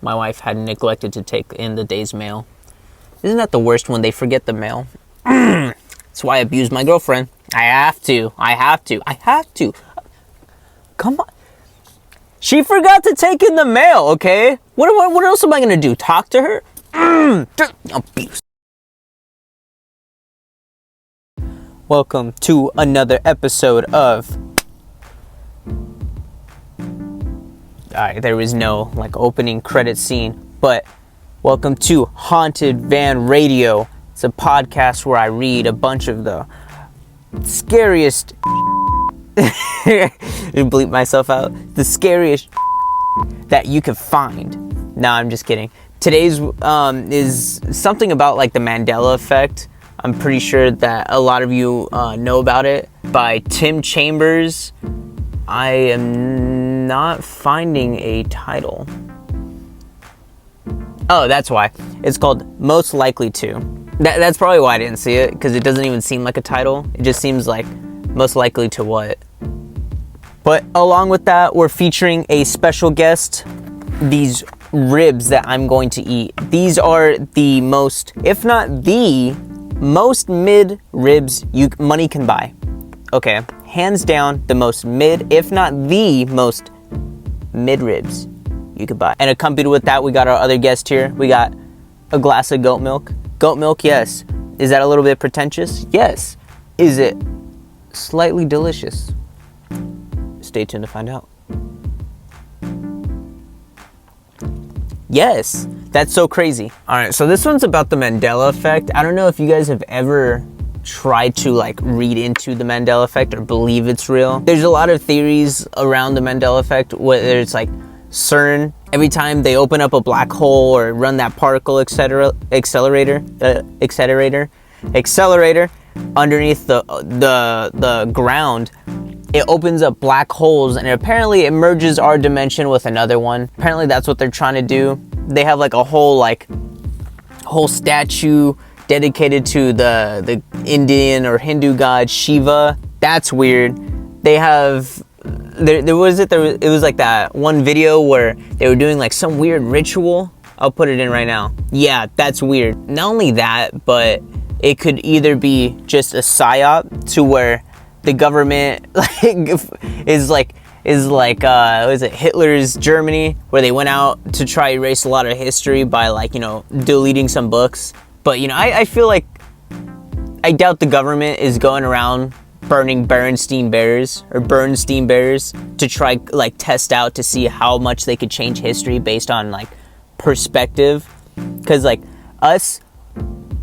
my wife had neglected to take in the day's mail. Isn't that the worst when they forget the mail? That's why I abuse my girlfriend. I have to. Come on. She forgot to take in the mail, okay? What else am I gonna do? Talk to her? Abuse. Welcome to another episode of... Alright, there was no opening credit scene, but welcome to Haunted Van Radio. It's a podcast where I read a bunch of the scariest... bleep myself out. The scariest that you could find. No, I'm just kidding. Today's is something about the Mandela Effect. I'm pretty sure that a lot of you know about it. By Tim Chambers. I am not finding a title. Oh, that's why. It's called Most Likely To. That's probably why I didn't see it, because it doesn't even seem like a title. It just seems like most likely to what. But along with that, we're featuring a special guest. These ribs that I'm going to eat. These are the most, if not the most mid ribs money can buy. Okay, hands down, the most mid, if not the most mid ribs you could buy. And accompanied with that, we got our other guest here. We got a glass of goat milk. Goat milk, yes. Is that a little bit pretentious? Yes. Is it slightly delicious? Stay tuned to find out. Yes, that's so crazy. All right, so this one's about the Mandela Effect. I don't know if you guys have ever tried to read into the Mandela Effect or believe it's real. There's a lot of theories around the Mandela Effect, whether it's CERN, every time they open up a black hole or run that particle accelerator underneath the ground, it opens up black holes and apparently it merges our dimension with another one. Apparently that's what they're trying to do. They have a whole statue dedicated to the Indian or Hindu god Shiva. That's weird. They have it was that one video where they were doing some weird ritual. I'll put it in right now. Yeah, that's weird. Not only that, but it could either be just a psyop to where the government is Hitler's Germany, where they went out to try to erase a lot of history by deleting some books. But I feel I doubt the government is going around burning Bernstein bears to try test out to see how much they could change history based on perspective. Because us,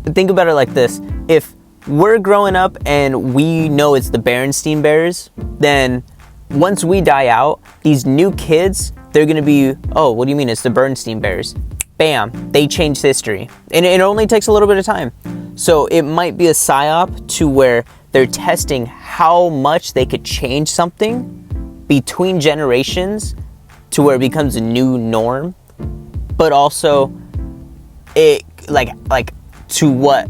think about it like this: if we're growing up and we know it's the Bernstein bears, then once we die out, these new kids, they're gonna be, oh, what do you mean it's the Bernstein bears? Bam, they changed history. And it only takes a little bit of time. So it might be a psyop to where they're testing how much they could change something between generations to where it becomes a new norm, but also it to what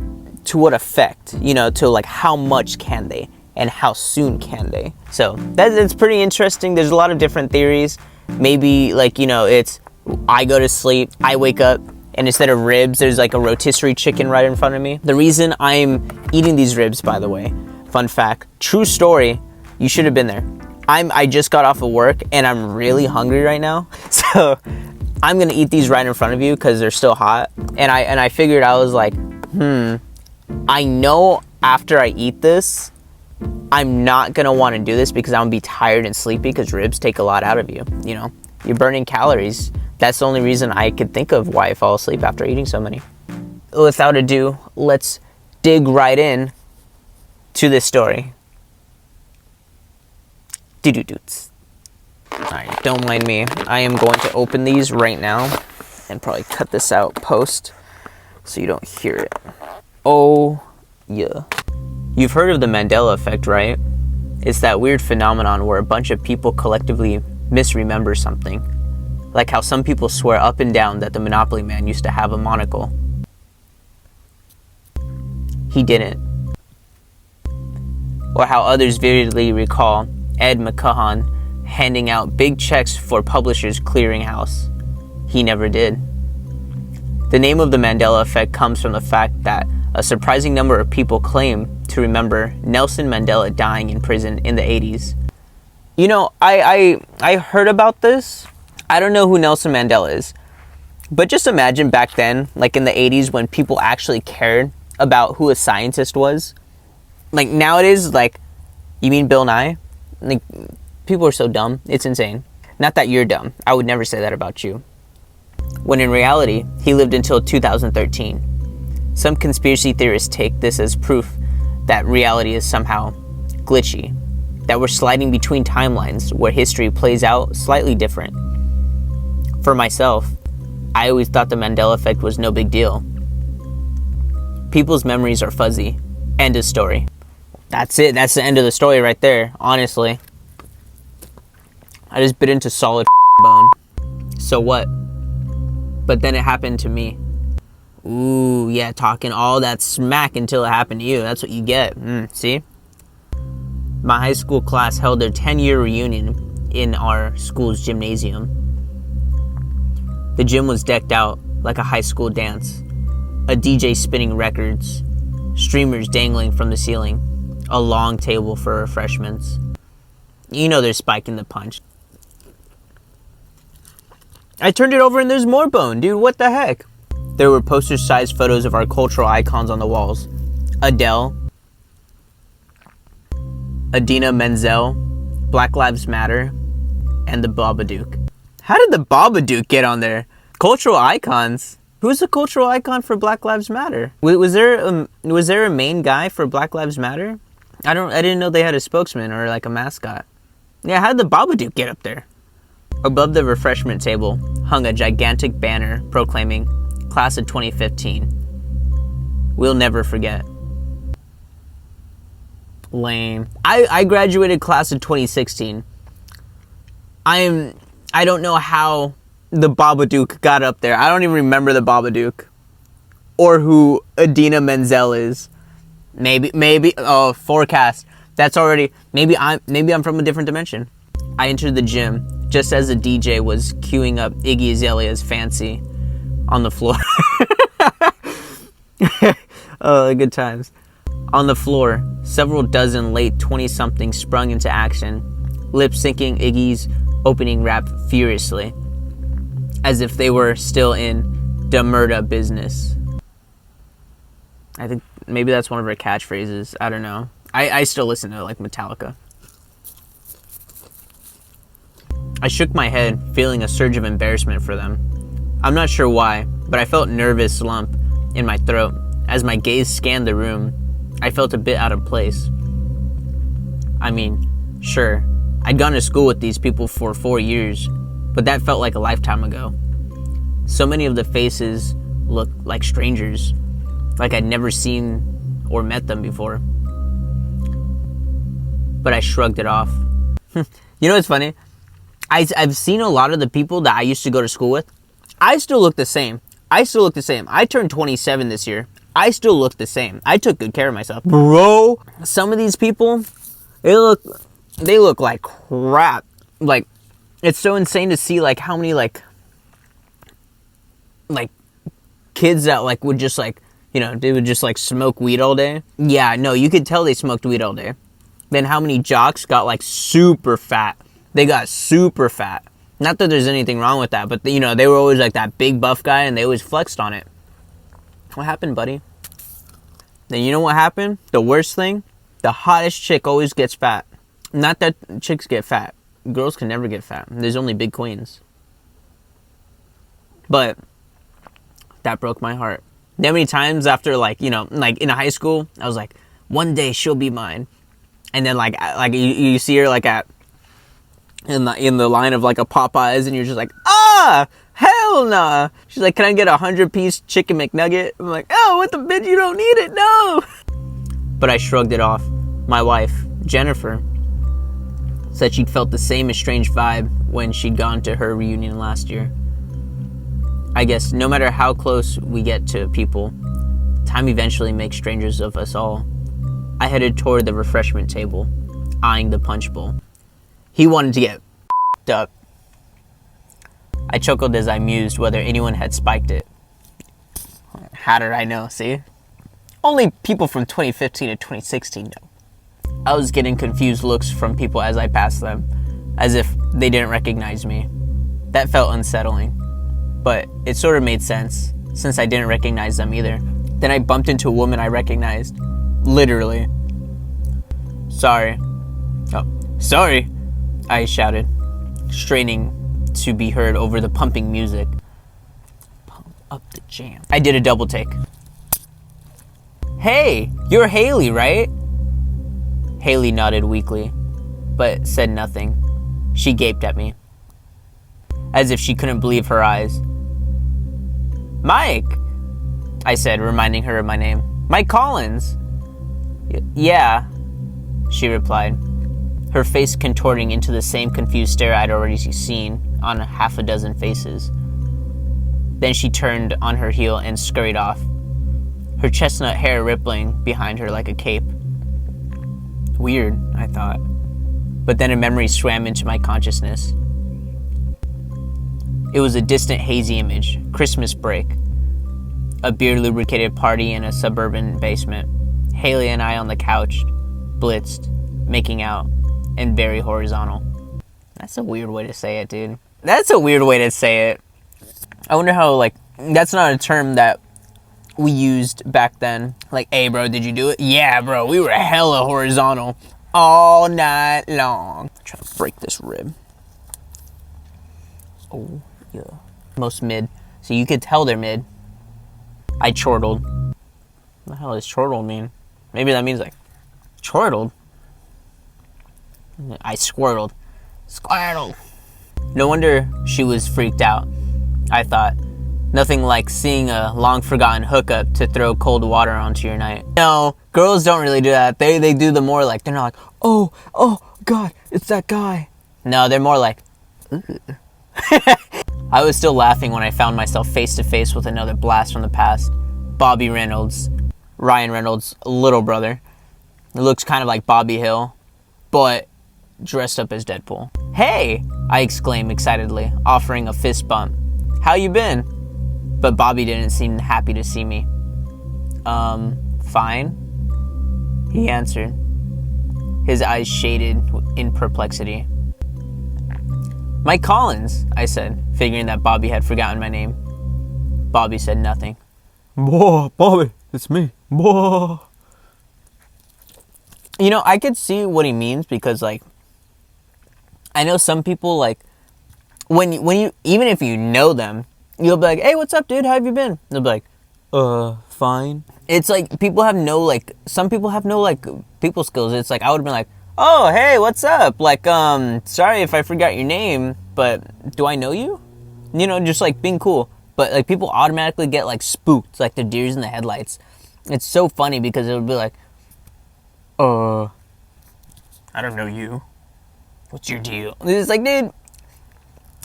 effect, to how much can they and how soon can they. So that's pretty interesting. There's a lot of different theories. Maybe it's I go to sleep, I wake up, and instead of ribs, there's a rotisserie chicken right in front of me. The reason I'm eating these ribs, by the way, fun fact, true story, you should have been there. I just got off of work and I'm really hungry right now. So I'm gonna eat these right in front of you because they're still hot. And I figured, I was I know after I eat this, I'm not gonna want to do this because I'm gonna be tired and sleepy, because ribs take a lot out of you. You're burning calories. That's the only reason I could think of why I fall asleep after eating so many. Without ado, let's dig right in to this story. Doo-doo-doots. Alright, don't mind me. I am going to open these right now and probably cut this out post so you don't hear it. Oh, yeah. You've heard of the Mandela Effect, right? It's that weird phenomenon where a bunch of people collectively misremember something. Like how some people swear up and down that the Monopoly man used to have a monocle. He didn't. Or how others vividly recall Ed McCahan handing out big checks for Publishers Clearinghouse. he never did. The name of the Mandela Effect comes from the fact that a surprising number of people claim to remember Nelson Mandela dying in prison in the 80s. You know, I heard about this. I don't know who Nelson Mandela is. But just imagine back then, like in the 80s, when people actually cared about who a scientist was. Like nowadays, like, you mean Bill Nye? Like, people are so dumb. It's insane. Not that you're dumb. I would never say that about you. When in reality, he lived until 2013. Some conspiracy theorists take this as proof that reality is somehow glitchy, that we're sliding between timelines where history plays out slightly different. For myself, I always thought the Mandela Effect was no big deal. People's memories are fuzzy. End of story. That's it. That's the end of the story right there, honestly. I just bit into solid bone. So what? But then it happened to me. Ooh, yeah, talking all that smack until it happened to you. That's what you get. See? My high school class held their 10-year reunion in our school's gymnasium. The gym was decked out like a high school dance. A DJ spinning records, streamers dangling from the ceiling, a long table for refreshments. You know they're spiking the punch. I turned it over and there's more bone, dude. What the heck? There were poster-sized photos of our cultural icons on the walls. Adele, Idina Menzel, Black Lives Matter, and the Babadook. How did the Babadook get on there? Cultural icons? Who's a cultural icon for Black Lives Matter? Was there a main guy for Black Lives Matter? I didn't know they had a spokesman or like a mascot. Yeah, how did the Babadook get up there? Above the refreshment table hung a gigantic banner proclaiming Class of 2015. We'll never forget. Lame. I graduated Class of 2016. I don't know how the Babadook got up there. I don't even remember the Babadook. Or who Idina Menzel is. Maybe forecast. That's already maybe I'm from a different dimension. I entered the gym just as the DJ was queuing up Iggy Azalea's Fancy on the floor. Oh, good times. On the floor, several dozen late 20-somethings sprung into action, lip-syncing Iggy's opening rap furiously, as if they were still in the murder business. I think maybe that's one of her catchphrases. I don't know. I still listen to like Metallica. I shook my head, feeling a surge of embarrassment for them. I'm not sure why, but I felt a nervous lump in my throat. As my gaze scanned the room, I felt a bit out of place. I mean, sure, I'd gone to school with these people for 4 years, but that felt like a lifetime ago. So many of the faces looked like strangers, like I'd never seen or met them before. But I shrugged it off. You know what's funny? I've seen a lot of the people that I used to go to school with. I still look the same. I turned 27 this year. I still look the same. I took good care of myself. Bro, some of these people, they look like crap. Like, it's so insane to see like how many like kids that like would just like, you know, they would just like smoke weed all day. Yeah, no, you could tell they smoked weed all day. Then how many jocks got like super fat. They got super fat. Not that there's anything wrong with that, but you know, they were always like that big buff guy and they always flexed on it. What happened, buddy? Then you know what happened? The worst thing? The hottest chick always gets fat. Not that chicks get fat. Girls can never get fat. There's only big queens. But that broke my heart. That many times after like, you know, like in high school, I was like, one day she'll be mine. And then like you see her like in the line of like a Popeyes and you're just like, hell nah. She's like, can I get a 100-piece chicken McNugget? I'm like, oh, what the bitch, you don't need it, no. But I shrugged it off. My wife, Jennifer, said she'd felt the same estranged vibe when she'd gone to her reunion last year. I guess no matter how close we get to people, time eventually makes strangers of us all. I headed toward the refreshment table, eyeing the punch bowl. He wanted to get up. I chuckled as I mused whether anyone had spiked it. How did I know, see? Only people from 2015 to 2016 know. I was getting confused looks from people as I passed them, as if they didn't recognize me. That felt unsettling, but it sort of made sense, since I didn't recognize them either. Then I bumped into a woman I recognized. Literally. Sorry. Oh, sorry, I shouted, straining to be heard over the pumping music. Pump up the jam. I did a double take. Hey, you're Haley, right? Haley nodded weakly, but said nothing. She gaped at me, as if she couldn't believe her eyes. Mike, I said, reminding her of my name. Mike Collins. Yeah, she replied, her face contorting into the same confused stare I'd already seen on half a dozen faces. Then she turned on her heel and scurried off, her chestnut hair rippling behind her like a cape. Weird, I thought, but then a memory swam into my consciousness. It was a distant, hazy image, Christmas break. A beer-lubricated party in a suburban basement. Haley and I on the couch, blitzed, making out, and very horizontal. That's a weird way to say it, dude. That's a weird way to say it. I wonder how, like, that's not a term that we used back then. Like, hey, bro, did you do it? Yeah, bro, we were hella horizontal all night long. I'm trying to break this rib. Oh, yeah. Most mid. So you could tell they're mid. I chortled. What the hell does chortle mean? Maybe that means, like, chortled. I squirtled. Squirtled. No wonder she was freaked out, I thought. Nothing like seeing a long-forgotten hookup to throw cold water onto your night. No, girls don't really do that. They do the more like, they're not like, oh, God, it's that guy. No, they're more like, ooh. I was still laughing when I found myself face-to-face with another blast from the past. Bobby Reynolds, Ryan Reynolds' little brother. He looks kind of like Bobby Hill, but dressed up as Deadpool. Hey, I exclaimed excitedly, offering a fist bump. How you been? But Bobby didn't seem happy to see me. Fine, he answered, his eyes shaded in perplexity. Mike Collins, I said, figuring that Bobby had forgotten my name. Bobby said nothing. Boah, Bobby, it's me. Boah. You know, I could see what he means because, like, I know some people, like, when you, even if you know them, you'll be like, hey, what's up, dude? How have you been? They'll be like, fine. It's like, people have no, like, some people have no, like, people skills. It's like, I would have been like, oh, hey, what's up? Like, sorry if I forgot your name, but do I know you? You know, just, like, being cool. But, like, people automatically get, like, spooked, like the deers in the headlights. It's so funny because it would be like, I don't know you. What's your deal? It's like, dude,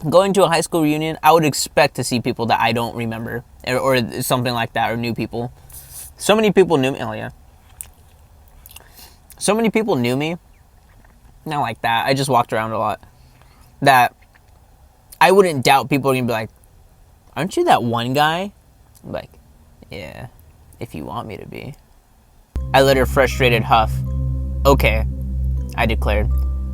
going to a high school reunion, I would expect to see people that I don't remember or something like that, or new people. So many people knew me. Oh, yeah. So many people knew me. Not like that. I just walked around a lot. That I wouldn't doubt people are going to be like, aren't you that one guy? I'm like, yeah, if you want me to be. I let her frustrated huff. Okay, I declared.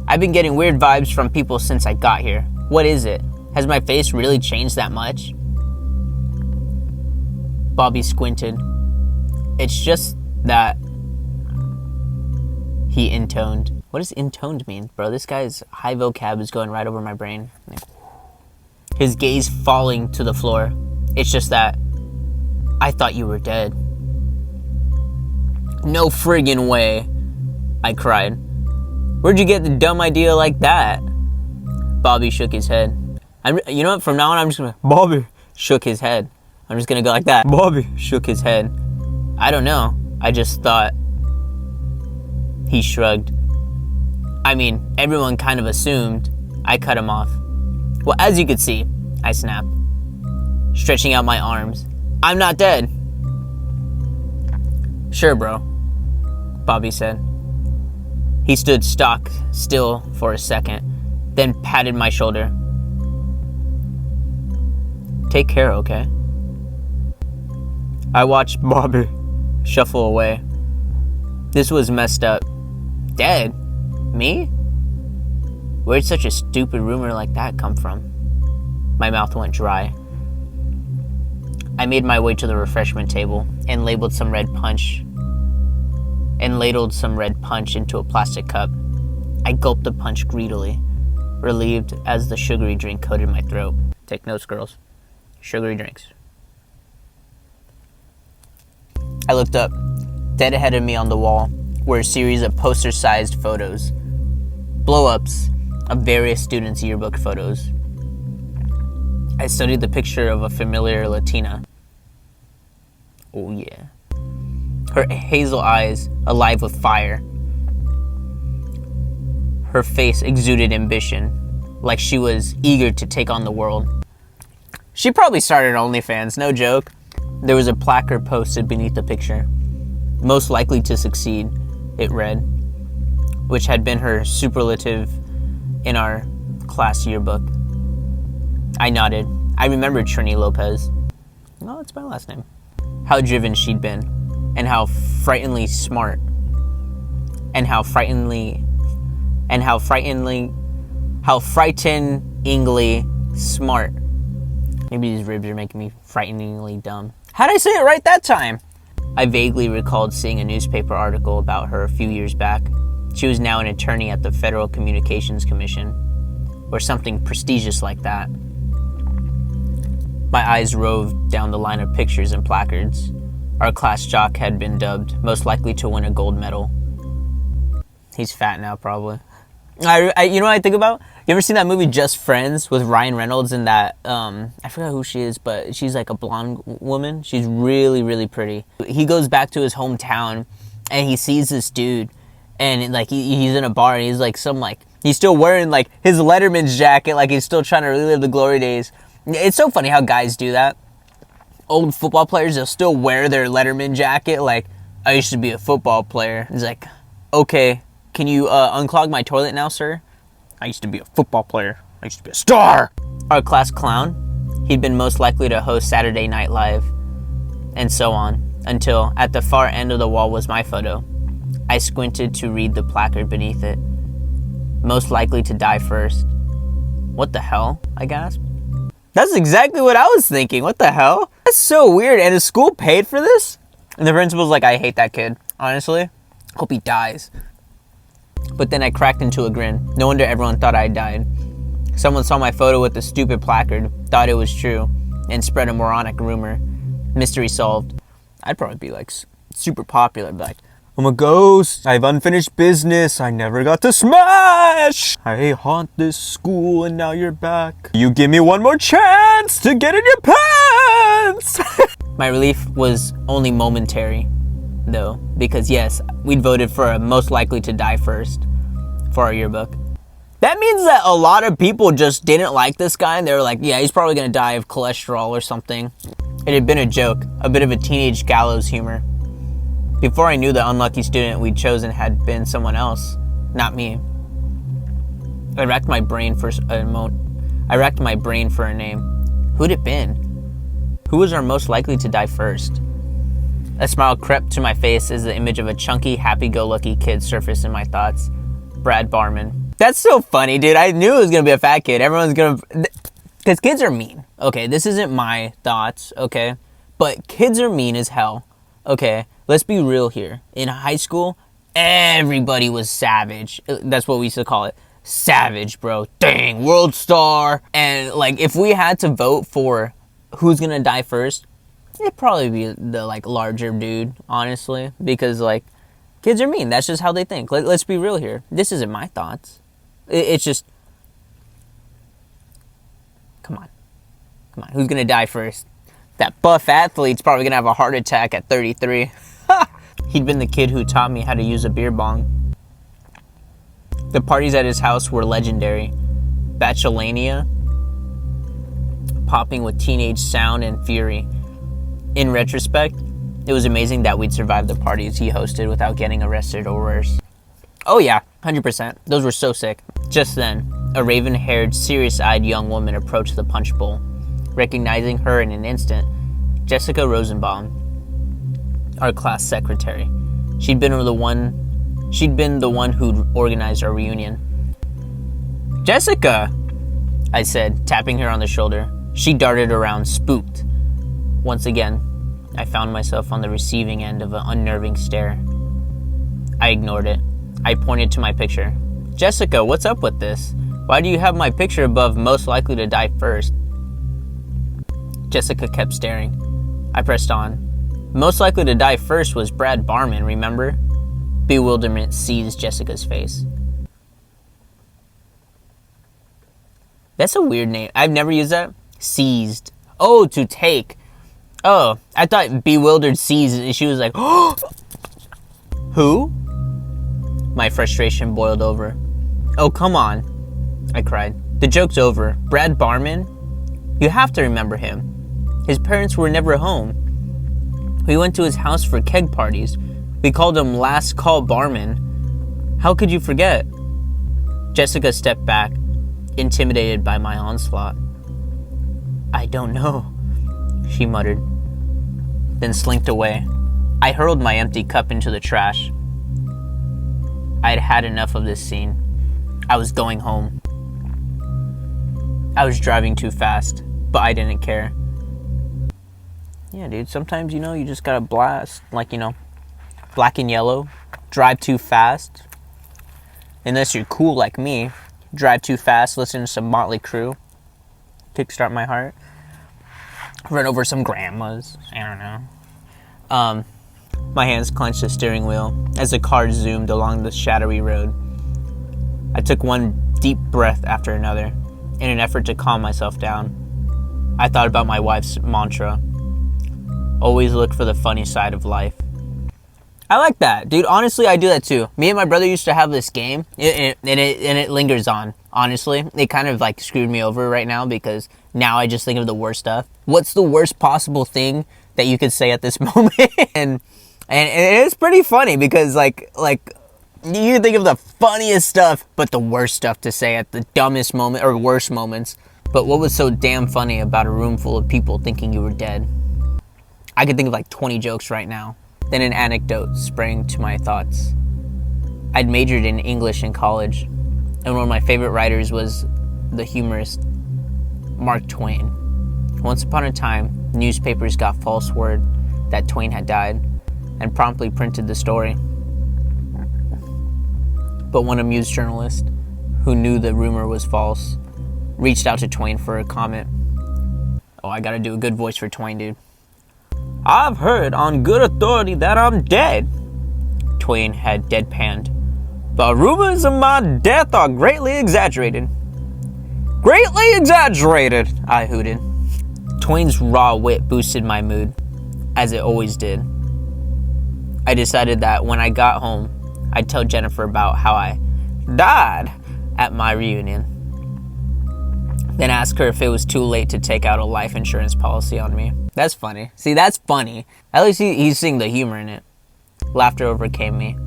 I've been getting weird vibes from people since I got here. What is it? Has my face really changed that much? Bobby squinted. It's just that... He intoned. What does intoned mean? Bro, this guy's high vocab is going right over my brain. Like, his gaze falling to the floor. It's just that... I thought you were dead. No friggin' way, I cried. Where'd you get the dumb idea like that? Bobby shook his head. You know what? From now on, I'm just gonna... Bobby shook his head. I'm just gonna go like that. Bobby shook his head. I don't know. I just thought... He shrugged. I mean, everyone kind of assumed. I cut him off. Well, as you could see, I snapped, stretching out my arms. I'm not dead. Sure, bro, Bobby said. He stood stock still for a second, then patted my shoulder. Take care, okay? I watched Bobby shuffle away. This was messed up. Dead? Me? Where'd such a stupid rumor like that come from? My mouth went dry. I made my way to the refreshment table and ladled some red punch into a plastic cup. I gulped the punch greedily, relieved as the sugary drink coated my throat. Take notes, girls. Sugary drinks. I looked up. Dead ahead of me on the wall were a series of poster-sized photos. Blow-ups of various students' yearbook photos. I studied the picture of a familiar Latina. Oh yeah. Her hazel eyes alive with fire. Her face exuded ambition, like she was eager to take on the world. She probably started OnlyFans, no joke. There was a placard posted beneath the picture. Most likely to succeed, it read, which had been her superlative in our class yearbook. I nodded. I remembered Trini Lopez. Oh, that's my last name. How driven she'd been, and how frighteningly smart, and how frighteningly smart. Maybe these ribs are making me frighteningly dumb. How'd I say it right that time? I vaguely recalled seeing a newspaper article about her a few years back. She was now an attorney at the Federal Communications Commission, or something prestigious like that. My eyes roved down the line of pictures and placards. Our class jock had been dubbed most likely to win a gold medal. He's fat now, probably. You know what I think about? You ever seen that movie Just Friends with Ryan Reynolds and that, I forgot who she is, but she's like a blonde woman. She's really, really pretty. He goes back to his hometown and he sees this dude and like he's in a bar and he's like he's still wearing like his Letterman's jacket, like he's still trying to relive the glory days. It's so funny how guys do that. Old football players, they'll still wear their Letterman jacket, like, I used to be a football player. He's like, okay, can you unclog my toilet now, sir? I used to be a football player. I used to be a star. Our class clown, he'd been most likely to host Saturday Night Live, and so on, until at the far end of the wall was my photo. I squinted to read the placard beneath it. Most likely to die first. What the hell? I gasped. That's exactly what I was thinking. What the hell? That's so weird. And the school paid for this? And the principal's like, I hate that kid. Honestly, hope he dies. But then I cracked into a grin. No wonder everyone thought I died. Someone saw my photo with the stupid placard, thought it was true, and spread a moronic rumor. Mystery solved. I'd probably be like super popular, like, I'm a ghost, I have unfinished business, I never got to smash! I haunt this school and now you're back. You give me one more chance to get in your pants! My relief was only momentary, though, because yes, we'd voted for a most likely to die first for our yearbook. That means that a lot of people just didn't like this guy and they were like, yeah, he's probably gonna die of cholesterol or something. It had been a joke, a bit of a teenage gallows humor. Before I knew the unlucky student we'd chosen had been someone else, not me. I racked my brain for a name. Who'd it been? Who was our most likely to die first? A smile crept to my face as the image of a chunky, happy-go-lucky kid surfaced in my thoughts. Brad Barman. That's so funny, dude. I knew it was gonna be a fat kid. Everyone's gonna... Because kids are mean. Okay, this isn't my thoughts, okay? But kids are mean as hell. Okay, let's be real here. In high school, everybody was savage. That's what we used to call it. Savage, bro. Dang, world star. And, like, if we had to vote for who's gonna die first, it'd probably be the, like, larger dude, honestly. Because, like, kids are mean. That's just how they think. Let's be real here. This isn't my thoughts. It's just... Come on. Who's gonna die first? That buff athlete's probably gonna have a heart attack at 33. He'd been the kid who taught me how to use a beer bong. The parties at his house were legendary. Bachelania, popping with teenage sound and fury. In retrospect, it was amazing that we'd survived the parties he hosted without getting arrested or worse. Oh yeah, 100%. Those were so sick. Just then, a raven-haired, serious-eyed young woman approached the punch bowl. recognizing her in an instant. Jessica Rosenbaum, our class secretary. She'd been the one who'd organized our reunion. "Jessica," I said, tapping her on the shoulder. She darted around, spooked. Once again, I found myself on the receiving end of an unnerving stare. I ignored it. I pointed to my picture. "Jessica, what's up with this? Why do you have my picture above most likely to die first?" Jessica kept staring. I pressed on. Most likely to die first was Brad Barman, remember? Bewilderment seized Jessica's face. That's a weird name. I've never used that. Seized. Oh, to take. Oh, I thought bewildered seized, and she was like, "Oh, who?" My frustration boiled over. "Oh, come on," I cried. "The joke's over. Brad Barman? You have to remember him. His parents were never home. We went to his house for keg parties. We called him Last Call Barman. How could you forget?" Jessica stepped back, intimidated by my onslaught. "I don't know," she muttered, then slinked away. I hurled my empty cup into the trash. I had had enough of this scene. I was going home. I was driving too fast, but I didn't care. Yeah, dude, sometimes, you just gotta blast, black and yellow, drive too fast. Unless you're cool like me, drive too fast, listen to some Motley Crue, kickstart my heart, run over some grandmas, I don't know. My hands clenched the steering wheel as the car zoomed along the shadowy road. I took one deep breath after another in an effort to calm myself down. I thought about my wife's mantra: always look for the funny side of life. I like that, dude. Honestly, I do that too. Me and my brother used to have this game, and it lingers on. Honestly, it kind of screwed me over right now because now I just think of the worst stuff. What's the worst possible thing that you could say at this moment? and it's pretty funny because like you can think of the funniest stuff, but the worst stuff to say at the dumbest moment or worst moments. But what was so damn funny about a room full of people thinking you were dead? I could think of 20 jokes right now. Then an anecdote sprang to my thoughts. I'd majored in English in college, and one of my favorite writers was the humorist Mark Twain. Once upon a time, newspapers got false word that Twain had died and promptly printed the story. But one amused journalist, who knew the rumor was false, reached out to Twain for a comment. Oh, I gotta do a good voice for Twain, dude. "I've heard on good authority that I'm dead," Twain had deadpanned. "But rumors of my death are greatly exaggerated." "Greatly exaggerated," I hooted. Twain's raw wit boosted my mood, as it always did. I decided that when I got home, I'd tell Jennifer about how I died at my reunion. Then ask her if it was too late to take out a life insurance policy on me. That's funny. See, that's funny. At least he's seeing the humor in it. Laughter overcame me.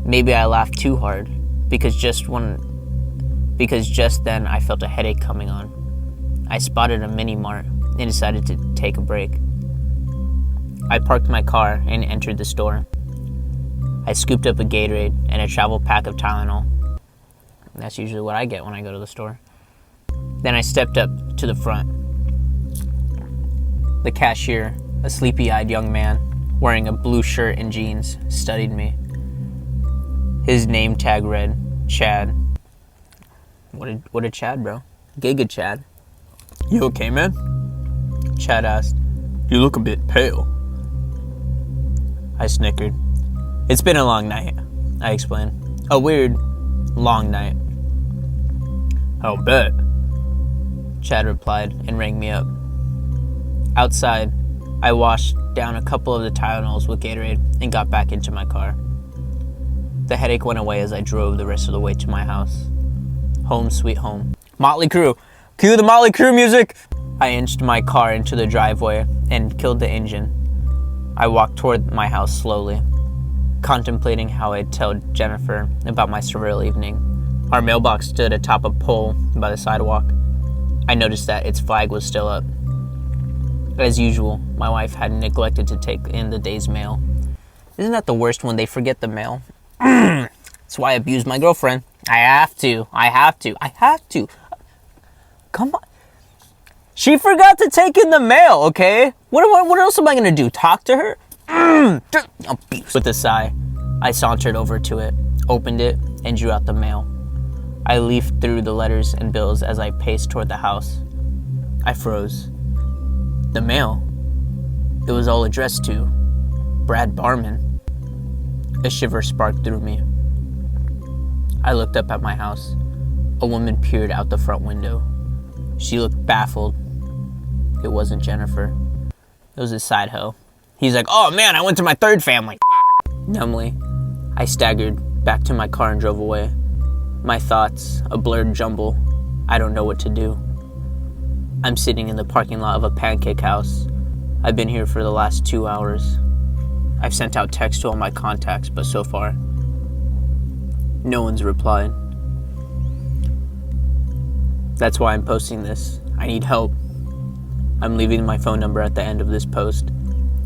Maybe I laughed too hard, because just then I felt a headache coming on. I spotted a mini mart and decided to take a break. I parked my car and entered the store. I scooped up a Gatorade and a travel pack of Tylenol. That's usually what I get when I go to the store. Then I stepped up to the front. The cashier, a sleepy-eyed young man wearing a blue shirt and jeans, studied me. His name tag read, Chad. What a Chad, bro. Giga Chad. "You okay, man?" Chad asked. "You look a bit pale." I snickered. "It's been a long night," I explained. "A weird, long night." "I'll bet," Chad replied and rang me up. Outside, I washed down a couple of the Tylenols with Gatorade and got back into my car. The headache went away as I drove the rest of the way to my house. Home sweet home. Motley Crue. Cue the Motley Crue music! I inched my car into the driveway and killed the engine. I walked toward my house slowly, contemplating how I'd tell Jennifer about my surreal evening. Our mailbox stood atop a pole by the sidewalk. I noticed that its flag was still up. As usual, my wife had neglected to take in the day's mail. Isn't that the worst when they forget the mail? That's why I abuse my girlfriend. I have to. Come on. She forgot to take in the mail, okay? What else am I gonna do? Talk to her? Abuse. With a sigh, I sauntered over to it, opened it, and drew out the mail. I leafed through the letters and bills as I paced toward the house. I froze. The mail. It was all addressed to Brad Barman. A shiver sparked through me. I looked up at my house. A woman peered out the front window. She looked baffled. It wasn't Jennifer. It was his side hoe. He's like, oh man, I went to my third family. Numbly, I staggered back to my car and drove away. My thoughts, a blurred jumble. I don't know what to do. I'm sitting in the parking lot of a pancake house. I've been here for the last 2 hours. I've sent out texts to all my contacts, but so far, no one's replied. That's why I'm posting this. I need help. I'm leaving my phone number at the end of this post.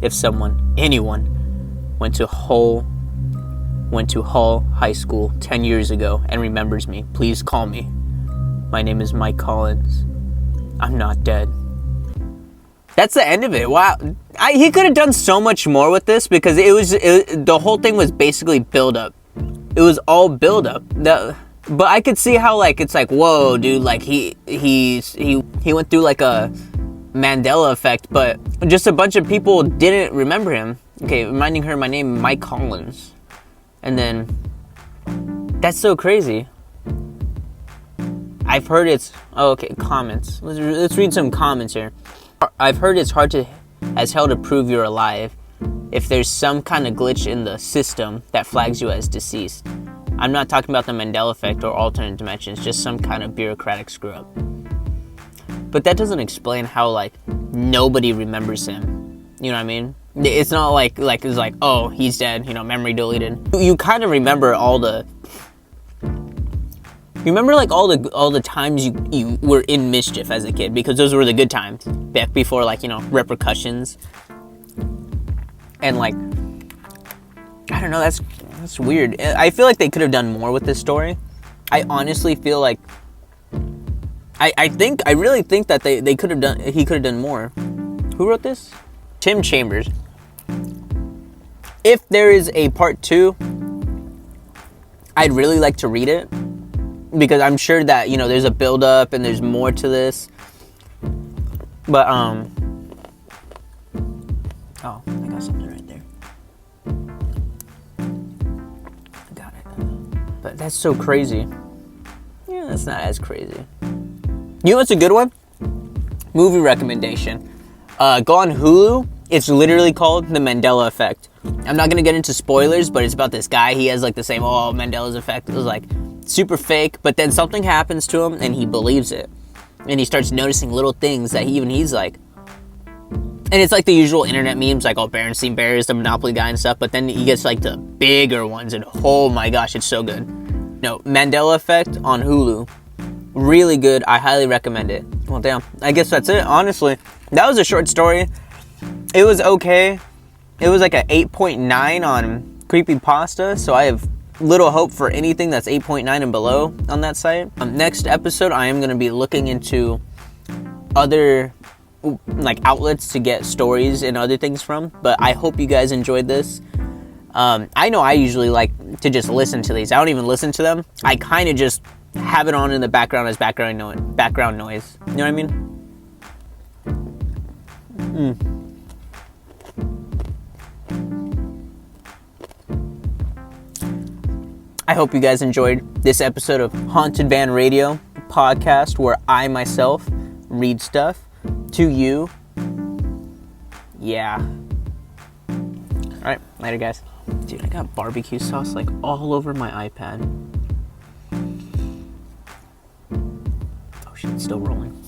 If someone, anyone, went to Hull High School 10 years ago and remembers me, please call me. My name is Mike Collins. I'm not dead. That's the end of it. Wow. He could have done so much more with this because the whole thing was basically build up. It was all build up. But I could see how like it's like, whoa, dude, like he went through like a Mandela Effect, but just a bunch of people didn't remember him. Okay, reminding her my name, Mike Collins. And then that's so crazy. I've heard it's comments. Let's read some comments here. I've heard it's hard as hell to prove you're alive if there's some kind of glitch in the system that flags you as deceased. I'm not talking about the Mandela Effect or alternate dimensions, just some kind of bureaucratic screw up. But that doesn't explain how like nobody remembers him. You know what I mean? It's not like it's like, oh, he's dead, memory deleted. You kind of remember all the times you were in mischief as a kid, because those were the good times back before repercussions. And like, I don't know, that's weird. I feel like they could have done more with this story. I honestly feel like I really think that he could have done more. Who wrote this? Tim Chambers. If there is a part 2, I'd really like to read it, because I'm sure that there's a build up and there's more to this. But oh, I got something right there. I got it. But that's so crazy. Yeah, that's not as crazy. You know what's a good one? Movie recommendation. Go on Hulu. It's literally called The Mandela Effect. I'm not gonna get into spoilers, but it's about this guy. He has like the same, Mandela's effect. It was like super fake, but then something happens to him and he believes it. And he starts noticing little things that he's like, and it's like the usual internet memes, like, Berenstein Bear is the Monopoly guy and stuff, but then he gets like the bigger ones, and oh my gosh, it's so good. No, Mandela Effect on Hulu. Really good. I highly recommend it. Well, damn. I guess that's it, honestly. That was a short story. It was okay. It was like an 8.9 on Creepypasta, so I have little hope for anything that's 8.9 and below on that site. Next episode, I am going to be looking into other outlets to get stories and other things from, but I hope you guys enjoyed this. I know I usually like to just listen to these. I don't even listen to them. I kind of just have it on in the background as background noise. You know what I mean? I hope you guys enjoyed this episode of Haunted Van Radio podcast, where I myself read stuff to you. Yeah. Alright, later guys. Dude, I got barbecue sauce like all over my iPad. Oh shit, it's still rolling.